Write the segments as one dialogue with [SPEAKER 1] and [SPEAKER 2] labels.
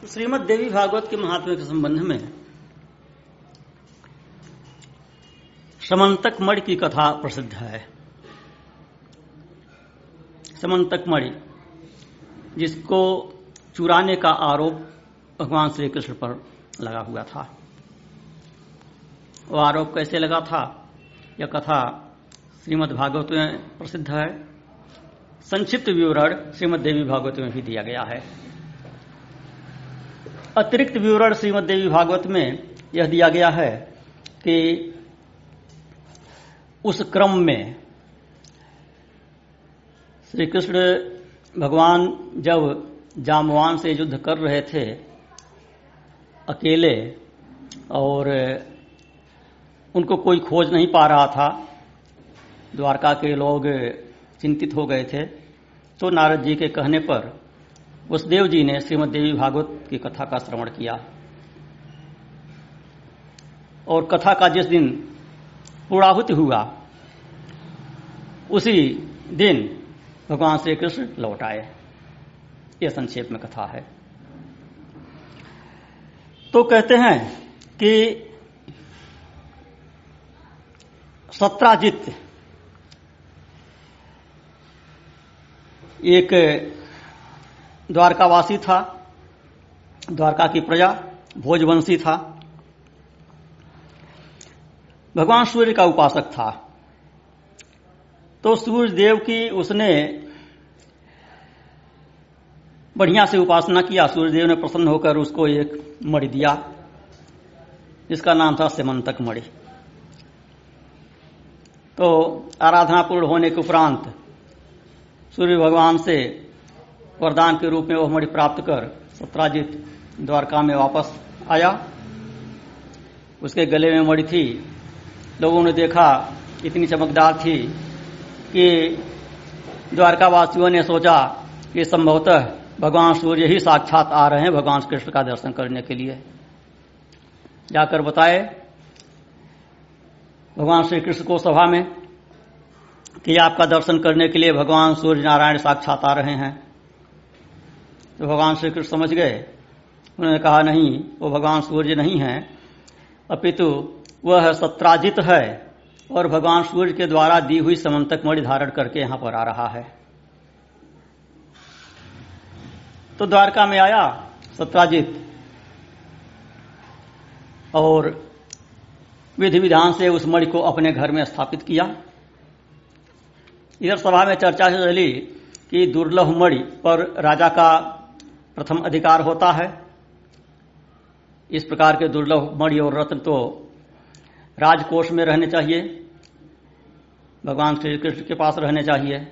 [SPEAKER 1] श्रीमद् देवी भागवत के महात्म्य के संबंध में समंतक मणि की कथा प्रसिद्ध है। समंतक मणि जिसको चुराने का आरोप भगवान श्री कृष्ण पर लगा हुआ था। वो आरोप कैसे लगा था, यह कथा श्रीमद् भागवत में प्रसिद्ध है। संक्षिप्त विवरण श्रीमद् देवी भागवत में भी दिया गया है। अतिरिक्त विवरण श्रीमद् देवी भागवत में यह दिया गया है कि उस क्रम में श्री कृष्ण भगवान जब जामवान से युद्ध कर रहे थे अकेले, और उनको कोई खोज नहीं पा रहा था, द्वारका के लोग चिंतित हो गए थे, तो नारद जी के कहने पर वसुदेव जी ने श्रीमद् देवी भागवत की कथा का श्रवण किया। और कथा का जिस दिन पूर्णाहुति हुआ उसी दिन भगवान श्री कृष्ण लौट आए। यह संक्षेप में कथा है। तो कहते हैं कि सत्राजित एक द्वारकावासी था, द्वारका की प्रजा, भोजवंशी था, भगवान सूर्य का उपासक था। तो सूर्य देव की उसने बढ़िया से उपासना किया। सूर्य देव ने प्रसन्न होकर उसको एक मणि दिया जिसका नाम था समंतक मणि। तो आराधना पूर्ण होने के उपरांत सूर्य भगवान से वरदान के रूप में वह मणि प्राप्त कर सत्राजित द्वारका में वापस आया। उसके गले में मणि थी। लोगों ने देखा इतनी चमकदार थी कि द्वारकावासियों ने सोचा कि संभवतः भगवान सूर्य ही साक्षात आ रहे हैं भगवान कृष्ण का दर्शन करने के लिए। जाकर बताए भगवान श्री कृष्ण को सभा में कि आपका दर्शन करने के लिए भगवान सूर्य नारायण साक्षात आ रहे हैं। तो भगवान श्री कृष्ण समझ गए। उन्होंने कहा नहीं, वो भगवान सूर्य नहीं है, अपितु वह सत्राजित है और भगवान सूर्य के द्वारा दी हुई समंतक मणि धारण करके यहां पर आ रहा है। तो द्वारका में आया सत्राजित और विधि विधान से उस मणि को अपने घर में स्थापित किया। इधर सभा में चर्चा चली कि दुर्लभ मणि पर राजा का प्रथम अधिकार होता है। इस प्रकार के दुर्लभ मणि और रत्न तो राजकोष में रहने चाहिए, भगवान श्री कृष्ण के पास रहने चाहिए।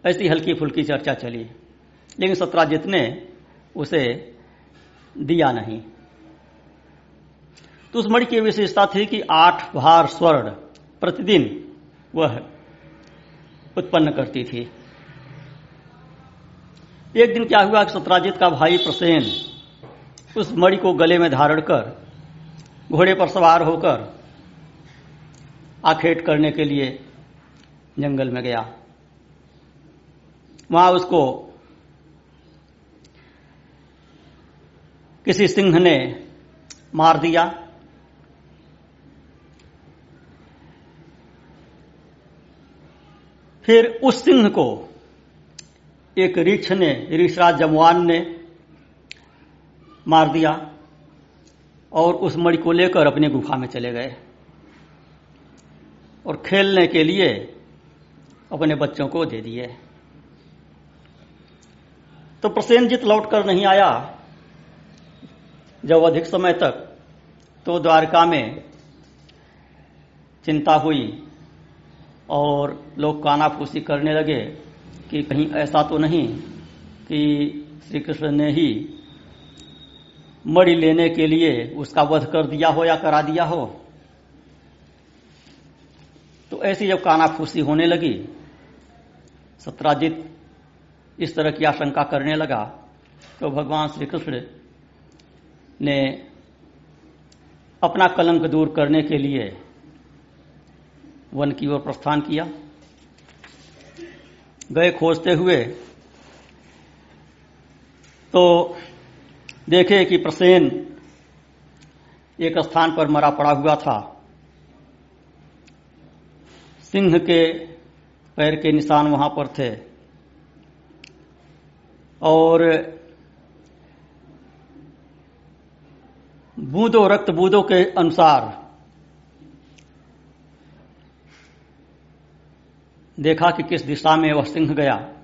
[SPEAKER 1] ऐसी हल्की फुल्की चर्चा चली, लेकिन सत्राजित ने उसे दिया नहीं। तो उस मणि की विशेषता थी कि 8 भार स्वर्ण प्रतिदिन वह उत्पन्न करती थी। एक दिन क्या हुआ कि सत्राजित का भाई प्रसेन उस मणि को गले में धारण कर घोड़े पर सवार होकर आखेट करने के लिए जंगल में गया। वहां उसको किसी सिंह ने मार दिया। फिर उस सिंह को एक ऋषराज जमवान ने मार दिया और उस मणि को लेकर अपनी गुफा में चले गए और खेलने के लिए अपने बच्चों को दे दिए। तो प्रसेनजित लौटकर नहीं आया जब अधिक समय तक। तो द्वारका में चिंता हुई और लोग कानाफूसी करने लगे कि कहीं ऐसा तो नहीं कि श्री कृष्ण ने ही मणि लेने के लिए उसका वध कर दिया हो या करा दिया हो। तो ऐसी जब कानाफूसी होने लगी, सत्राजित इस तरह की आशंका करने लगा, तो भगवान श्री कृष्ण ने अपना कलंक दूर करने के लिए वन की ओर प्रस्थान किया। गए खोजते हुए तो देखे कि प्रसेन एक स्थान पर मरा पड़ा हुआ था। सिंह के पैर के निशान वहां पर थे और रक्त बूंदों के अनुसार देखा कि किस दिशा में वह सिंह गया।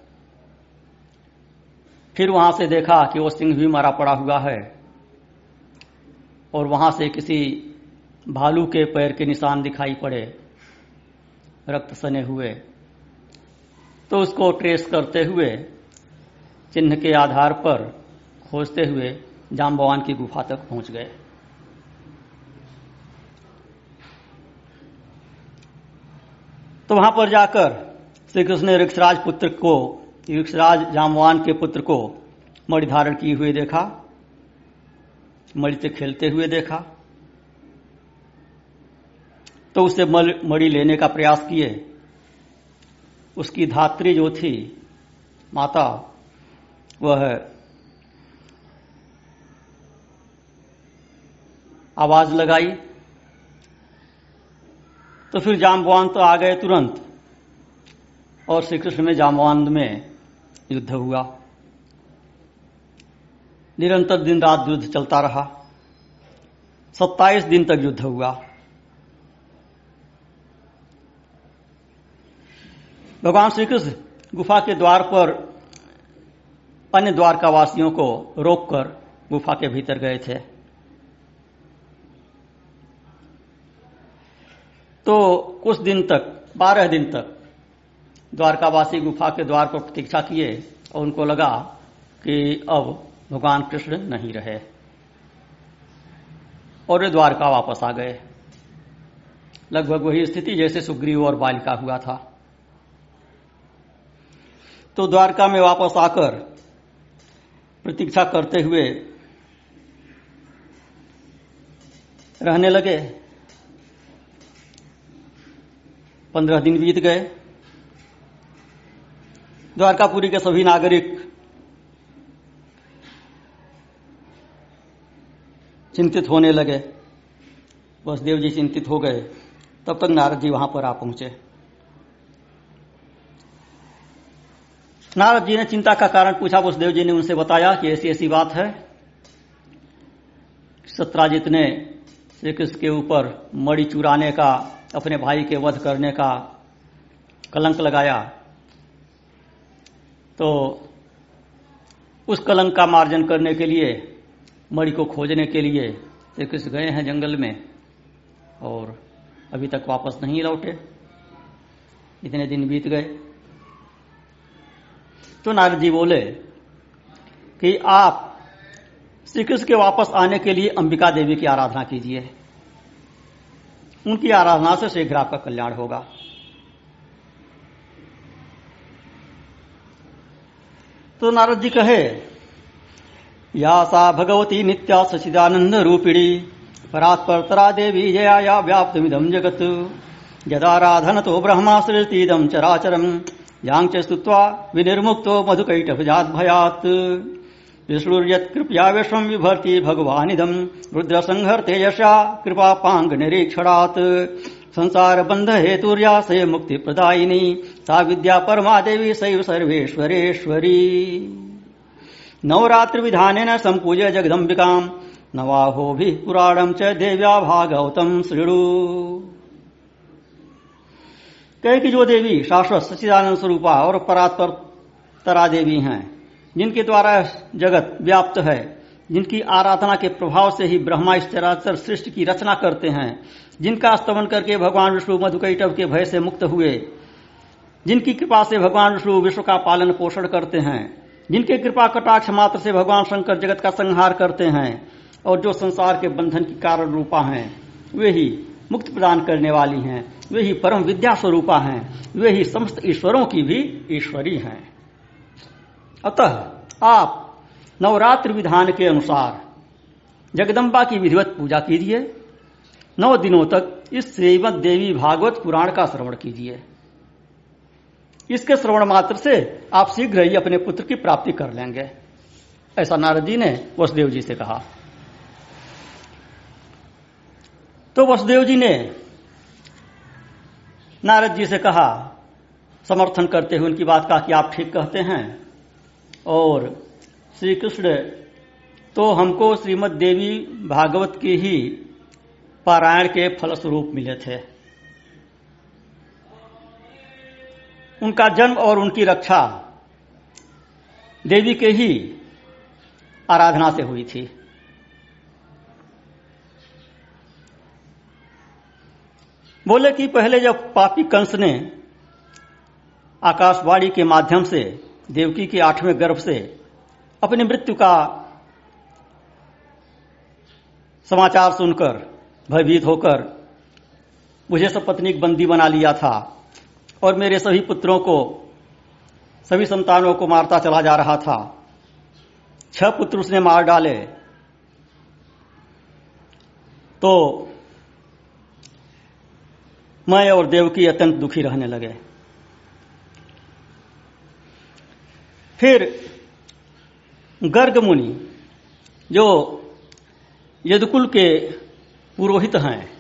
[SPEAKER 1] फिर वहां से देखा कि वो सिंह भी मरा पड़ा हुआ है और वहां से किसी भालू के पैर के निशान दिखाई पड़े, रक्त सने हुए। तो उसको ट्रेस करते हुए, चिन्ह के आधार पर खोजते हुए जाम्बवान की गुफा तक पहुंच गए। तो वहां पर जाकर श्री कृष्ण ने ऋक्षराज जाम्बवान के पुत्र को मणि धारण किए हुए देखा, मणि से खेलते हुए देखा। तो उससे मणि लेने का प्रयास किए। उसकी धात्री जो थी माता, वह आवाज लगाई। तो फिर जाम्बवान तो आ गए तुरंत और श्री कृष्ण में जाम्बवान में युद्ध हुआ। निरंतर दिन रात युद्ध चलता रहा। 27 दिन तक युद्ध हुआ। भगवान श्री कृष्ण गुफा के द्वार पर अन्य द्वारकावासियों को रोककर गुफा के भीतर गए थे। तो कुछ दिन तक, 12 दिन तक द्वारकावासी गुफा के द्वार पर प्रतीक्षा किए और उनको लगा कि अब भगवान कृष्ण नहीं रहे और वे द्वारका वापस आ गए। लगभग वही स्थिति जैसे सुग्रीव और बालिका हुआ था। तो द्वारका में वापस आकर प्रतीक्षा करते हुए रहने लगे। 15 दिन बीत गए। द्वारकापुरी के सभी नागरिक चिंतित होने लगे। वसुदेव जी चिंतित हो गए। तब तक नारद जी वहां पर आ पहुंचे। नारद जी ने चिंता का कारण पूछा। वसुदेव जी ने उनसे बताया कि ऐसी ऐसी बात है। सत्राजित ने श्री कृष्ण के ऊपर मणि चुराने का, अपने भाई के वध करने का कलंक लगाया। तो उस कलंक का मार्जन करने के लिए, मणि को खोजने के लिए श्री कृष्ण गए हैं जंगल में और अभी तक वापस नहीं लौटे। इतने दिन बीत गए। तो नारद जी बोले कि आप श्री कृष्ण के वापस आने के लिए अंबिका देवी की आराधना कीजिए। उनकी आराधना से शीघ्र आपका कल्याण होगा। तो नारद जी कहे, या सा भगवती नित्या सचिदानंद रूपिणी परात्परतरा देवी जया या व्याप्तमिदं जगत् यदाराधन तो ब्रह्मा सृष्टिदं चराचरम् यांच स्तुत्वा विनिर्मुक्तो मधुकैटभजात् भयात् विष्णुर्यत् कृपया विश्वं विभर्ति भगवानिदं रुद्रसंहर तेजसा कृपापांग निरीक्षणात् संसार बंध हेतुर्या से मुक्ति प्रदायिनी सा विद्या परमा देवी सैव सर्वेश्वरेश्वरी नवरात्रि विधानेन संपूज्य जगदम्बिकां नवाहो भी पुराणं च देव्या भागवतं शृणु। कहे कि जो देवी शाश्वत सच्चिदानंद स्वरूपा और परात्पर तरा देवी हैं, जिनके द्वारा जगत व्याप्त है, जिनकी आराधना के प्रभाव से ही ब्रह्मा इस चराचर सृष्टि की रचना करते हैं, जिनका स्तमन करके भगवान विष्णु मधुकैटभ के भय से मुक्त हुए, जिनकी कृपा से भगवान विष्णु विश्व का पालन पोषण करते हैं, जिनके कृपा कटाक्ष मात्र से भगवान शंकर जगत का संहार करते हैं और जो संसार के बंधन की कारण रूपा हैं, वे ही मुक्ति प्रदान करने वाली हैं, वे ही परम विद्या स्वरूपा हैं, वे ही समस्त ईश्वरों की भी ईश्वरी हैं। अतः आप नवरात्रि विधान के अनुसार जगदम्बा की विधिवत पूजा कीजिए। 9 दिनों तक इस श्रीमद् देवी भागवत पुराण का श्रवण कीजिए। इसके श्रवण मात्र से आप शीघ्र ही अपने पुत्र की प्राप्ति कर लेंगे। ऐसा नारद जी ने वसुदेव जी से कहा। तो वसुदेव जी ने नारद जी से कहा, समर्थन करते हुए उनकी बात कहा कि आप ठीक कहते हैं, और श्री कृष्ण तो हमको श्रीमद् देवी भागवत की ही पारायण के फलस्वरूप मिले थे। उनका जन्म और उनकी रक्षा देवी के ही आराधना से हुई थी। बोले कि पहले जब पापी कंस ने आकाशवाणी के माध्यम से देवकी के 8वें गर्भ से अपनी मृत्यु का समाचार सुनकर भयभीत होकर मुझे सपत्नीक बंदी बना लिया था और मेरे सभी पुत्रों को, सभी संतानों को मारता चला जा रहा था। 6 पुत्र उसने मार डाले। तो मैं और देवकी अत्यंत दुखी रहने लगे। फिर गर्ग मुनि जो यदुकुल के पुरोहित हैं,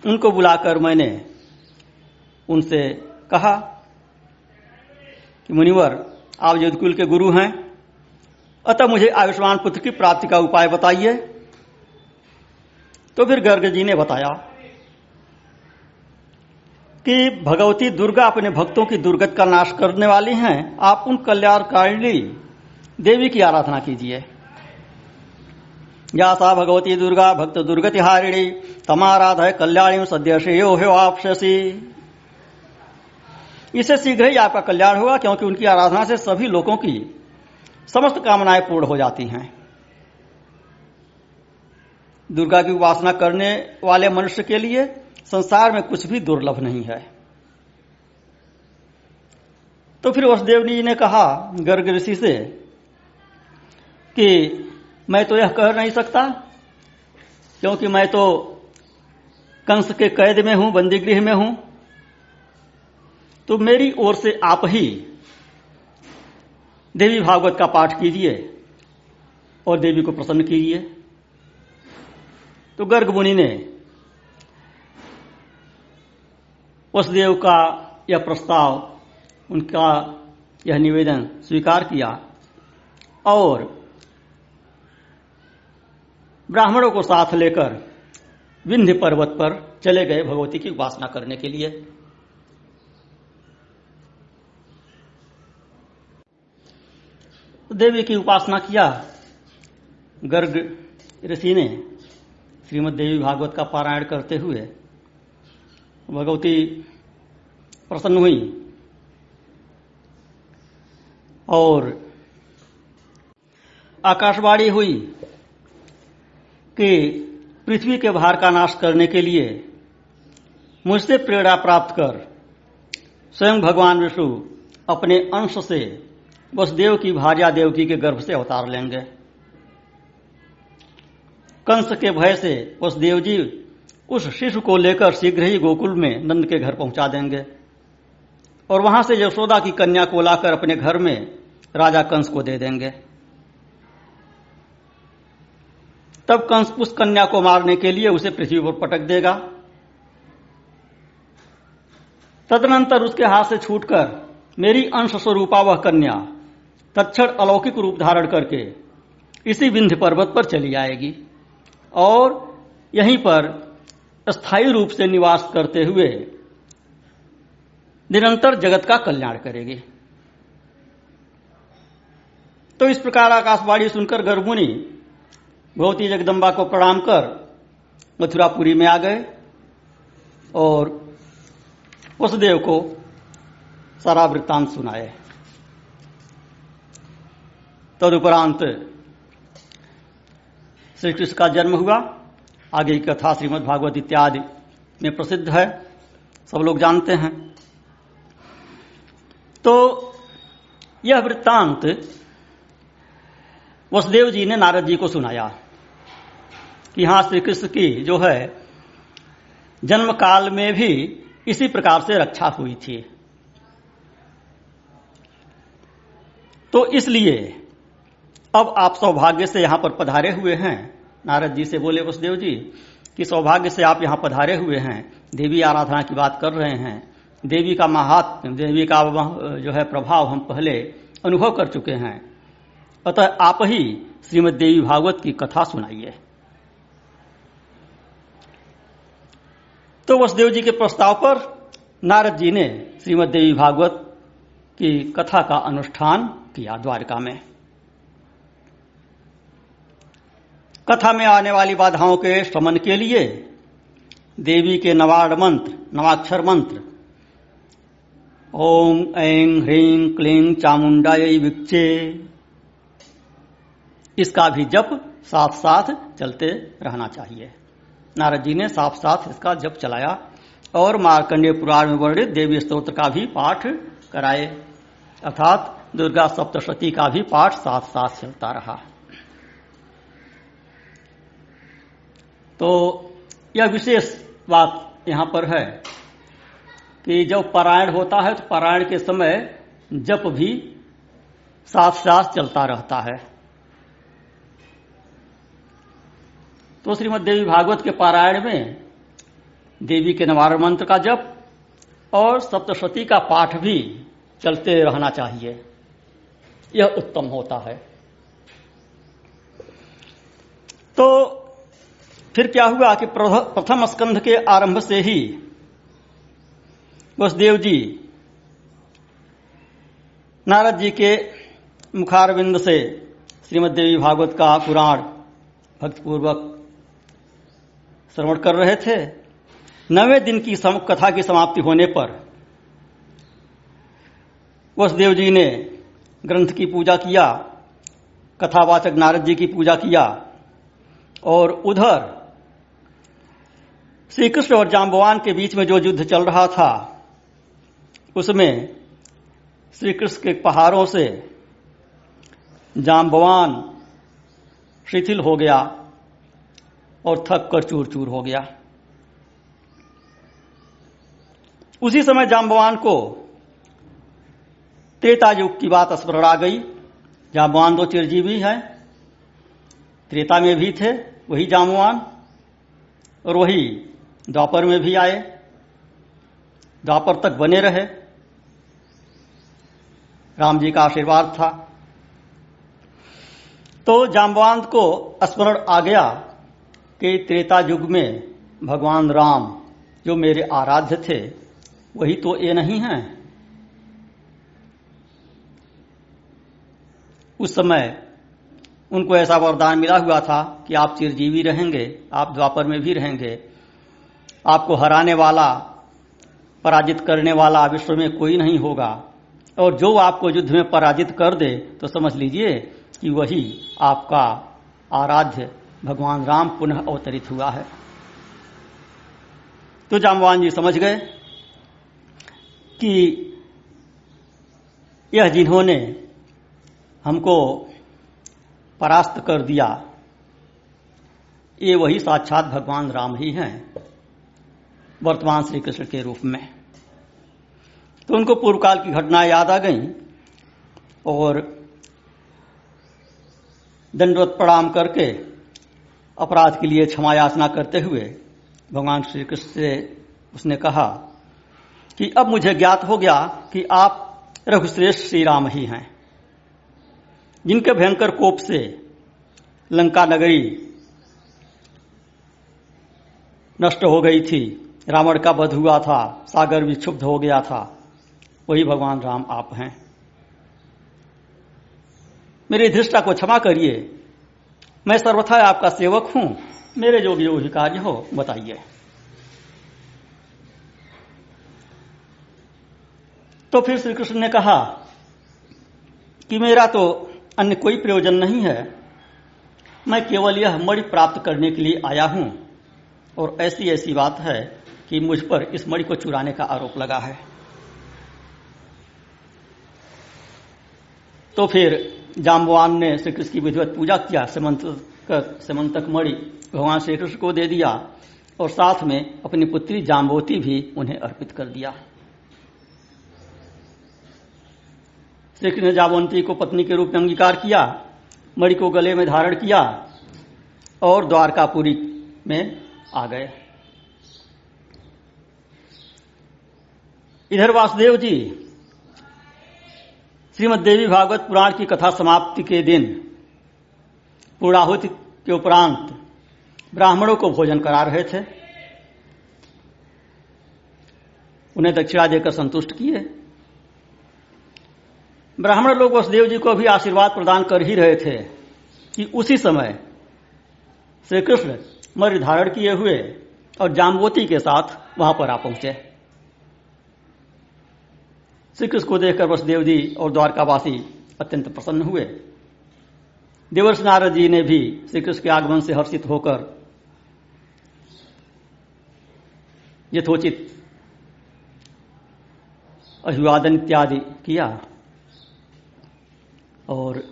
[SPEAKER 1] उनको बुलाकर मैंने उनसे कहा कि मुनिवर, आप यदुकुल के गुरु हैं, अतः मुझे आयुष्मान पुत्र की प्राप्ति का उपाय बताइए। तो फिर गर्ग जी ने बताया कि भगवती दुर्गा अपने भक्तों की दुर्गति का नाश करने वाली हैं, आप उन कल्याणकारिणी देवी की आराधना कीजिए। या सा भगवती दुर्गा भक्त दुर्गति हारिणी तमाराधय कल्याणी सद्य श्रेयो हो आपसी। इससे शीघ्र ही आपका कल्याण होगा, क्योंकि उनकी आराधना से सभी लोगों की समस्त कामनाएं पूर्ण हो जाती हैं। दुर्गा की उपासना करने वाले मनुष्य के लिए संसार में कुछ भी दुर्लभ नहीं है। तो फिर वसुदेव जी ने कहा गर्ग ऋषि से कि मैं तो यह कह नहीं सकता, क्योंकि मैं तो कंस के कैद में हूं, बंदी गृह में हूं। तो मेरी ओर से आप ही देवी भागवत का पाठ कीजिए और देवी को प्रसन्न कीजिए। तो गर्ग मुनि ने वसुदेव का यह प्रस्ताव, उनका यह निवेदन स्वीकार किया और ब्राह्मणों को साथ लेकर विंध्य पर्वत पर चले गए भगवती की उपासना करने के लिए। तो देवी की उपासना किया। गर्ग ऋषि ने श्रीमद् देवी भागवत का पारायण करते हुए भगवती प्रसन्न हुई और आकाशवाणी हुई कि पृथ्वी के भार का नाश करने के लिए मुझसे प्रेरणा प्राप्त कर स्वयं भगवान विष्णु अपने अंश से वसुदेव की भार्या देवकी के गर्भ से अवतार लेंगे। कंस के भय से वसुदेव जी उस शिशु को लेकर शीघ्र ही गोकुल में नंद के घर पहुंचा देंगे और वहां से यशोदा की कन्या को लाकर अपने घर में राजा कंस को दे देंगे। तब कंस उस कन्या को मारने के लिए उसे पृथ्वी पर पटक देगा। तदनंतर उसके हाथ से छूटकर मेरी अंश स्वरूपा वह कन्या तत्क्षण अलौकिक रूप धारण करके इसी विंध्य पर्वत पर चली आएगी और यहीं पर स्थायी रूप से निवास करते हुए निरंतर जगत का कल्याण करेगी। तो इस प्रकार आकाशवाणी सुनकर गर्ग मुनि भगवती जगदम्बा को प्रणाम कर मथुरापुरी में आ गए और वसुदेव को सारा वृत्तांत सुनाए। तदुपरांत श्री कृष्ण का जन्म हुआ। आगे की कथा श्रीमद् भागवत इत्यादि में प्रसिद्ध है, सब लोग जानते हैं। तो यह वृत्तांत वसुदेव जी ने नारद जी को सुनाया कि हाँ, श्री कृष्ण की जो है जन्म काल में भी इसी प्रकार से रक्षा हुई थी। तो इसलिए अब आप सौभाग्य से यहां पर पधारे हुए हैं। नारद जी से बोले वसुदेव जी कि सौभाग्य से आप यहां पधारे हुए हैं, देवी आराधना की बात कर रहे हैं, देवी का महात्म्य, देवी का जो है प्रभाव हम पहले अनुभव कर चुके हैं, अतः आप ही श्रीमद् देवी भागवत की कथा सुनाइए। तो वसुदेव जी के प्रस्ताव पर नारद जी ने श्रीमद् देवी भागवत की कथा का अनुष्ठान किया द्वारका में। कथा में आने वाली बाधाओं के शमन के लिए देवी के नवाड़ मंत्र, नवाक्षर मंत्र ओम ऐं ह्रीं क्लीं चामुंडायै विच्चे, इसका भी जप साथ साथ चलते रहना चाहिए। नारद जी ने साथ साथ इसका जप चलाया और मार्कंडेय पुराण में वर्णित देवी स्तोत्र का भी पाठ कराए, अर्थात दुर्गा सप्तशती का भी पाठ साथ साथ चलता रहा। तो यह विशेष बात यहां पर है कि जब पारायण होता है तो पारायण के समय जप भी साथ साथ चलता रहता है। तो श्रीमद् देवी भागवत के पारायण में देवी के नवारण मंत्र का जप और सप्तशती का पाठ भी चलते रहना चाहिए, यह उत्तम होता है। तो फिर क्या हुआ कि प्रथम स्कंध के आरंभ से ही वसुदेव जी नारद जी के मुखारविंद से श्रीमद् देवी भागवत का पुराण भक्तिपूर्वक श्रवण कर रहे थे। 9वें दिन की कथा की समाप्ति होने पर वसुदेव जी ने ग्रंथ की पूजा किया, कथावाचक नारद जी की पूजा किया और उधर श्री कृष्ण और जांबवान के बीच में जो युद्ध चल रहा था उसमें श्री कृष्ण के पहाड़ों से जांबवान शिथिल हो गया और थक कर चूर चूर हो गया। उसी समय जांबवान को त्रेता युग की बात स्मरण आ गई। जांबवान तो चिरजीवी है, त्रेता में भी थे वही जांबवान और वही द्वापर में भी आए, द्वापर तक बने रहे, राम जी का आशीर्वाद था। तो जांबवान को स्मरण आ गया कि त्रेता युग में भगवान राम जो मेरे आराध्य थे वही तो ये नहीं हैं। उस समय उनको ऐसा वरदान मिला हुआ था कि आप चिरजीवी रहेंगे, आप द्वापर में भी रहेंगे, आपको हराने वाला, पराजित करने वाला विश्व में कोई नहीं होगा, और जो आपको युद्ध में पराजित कर दे तो समझ लीजिए कि वही आपका आराध्य भगवान राम पुनः अवतरित हुआ है। तो जांबवान जी समझ गए कि यह जिन्होंने हमको परास्त कर दिया ये वही साक्षात भगवान राम ही हैं वर्तमान श्री कृष्ण के रूप में। तो उनको पूर्व काल की घटनाएं याद आ गईं और दंडवत प्रणाम करके अपराध के लिए क्षमा याचना करते हुए भगवान श्री कृष्ण से उसने कहा कि अब मुझे ज्ञात हो गया कि आप रघुश्रेष्ठ श्री राम ही हैं, जिनके भयंकर कोप से लंका नगरी नष्ट हो गई थी, रावण का वध हुआ था, सागर भी क्षुब्ध हो गया था, वही भगवान राम आप हैं। मेरी धृष्टा को क्षमा करिए, मैं सर्वथा आपका सेवक हूं, मेरे जो भी कार्य हो बताइए। तो फिर श्री कृष्ण ने कहा कि मेरा तो अन्य कोई प्रयोजन नहीं है, मैं केवल यह मणि प्राप्त करने के लिए आया हूं, और ऐसी ऐसी बात है कि मुझ पर इस मणि को चुराने का आरोप लगा है। तो फिर जांबवान ने श्री कृष्ण की विधिवत पूजा किया, समंतक मणि भगवान श्री कृष्ण को दे दिया और साथ में अपनी पुत्री जांबवती भी उन्हें अर्पित कर दिया। श्री कृष्ण ने जांबवती को पत्नी के रूप में अंगीकार किया मणि को गले में धारण किया और द्वारकापुरी में आ गए। इधर वासुदेव जी श्रीमद् देवी भागवत पुराण की कथा समाप्ति के दिन पूर्णाहुति के उपरांत ब्राह्मणों को भोजन करा रहे थे। उन्हें दक्षिणा देकर संतुष्ट किए। ब्राह्मण लोग वासुदेव जी को भी आशीर्वाद प्रदान कर ही रहे थे कि उसी समय श्री कृष्ण मणि धारण किए हुए और जाम्बवती के साथ वहां पर आ पहुंचे। श्री कृष्ण को देखकर वसुदेव जी और द्वारकावासी अत्यंत प्रसन्न हुए। देवर्षि नारद जी ने भी श्री कृष्ण के आगमन से हर्षित होकर यथोचित अभिवादन इत्यादि किया और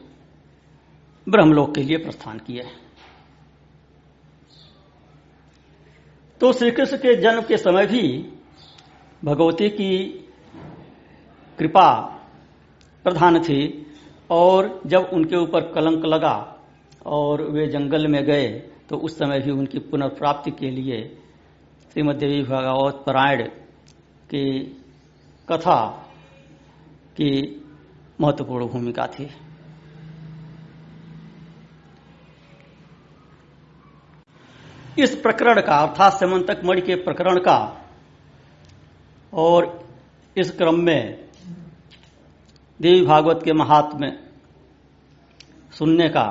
[SPEAKER 1] ब्रह्मलोक के लिए प्रस्थान किए। तो श्री कृष्ण के जन्म के समय भी भगवती की कृपा प्रधान थी और जब उनके ऊपर कलंक लगा और वे जंगल में गए तो उस समय भी उनकी पुनर्प्राप्ति के लिए श्रीमद् देवी भागवत पारायण की कथा की महत्वपूर्ण भूमिका थी। इस प्रकरण का अर्थात स्यमंतक मणि के प्रकरण का और इस क्रम में देवी भागवत के महात्म्य सुनने का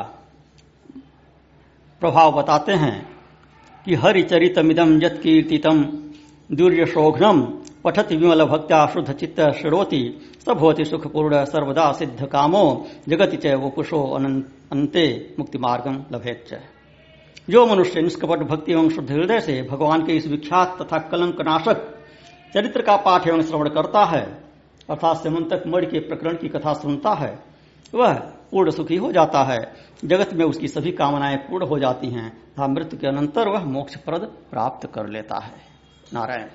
[SPEAKER 1] प्रभाव बताते हैं कि हरिचरितमिदं यत्कीर्तितं दुर्यशोघ्नम पठति विमल भक्त्या शुद्ध चित्त श्रोति सभवति सुखपूर्ण सर्वदा सिद्ध कामो जगति च वपुषो अन्ते मुक्ति मार्गम लभेच्च। जो मनुष्य निष्कपट भक्ति एवं शुद्ध हृदय से भगवान के इस विख्यात तथा कलंकनाशक चरित्र का पाठ एवं श्रवण करता है अर्थात स्यमंतक मणि के प्रकरण की कथा सुनता है, वह पूर्ण सुखी हो जाता है। जगत में उसकी सभी कामनाएं पूर्ण हो जाती हैं तथा मृत्यु के अनंतर वह मोक्ष प्रद प्राप्त कर लेता है। नारायण।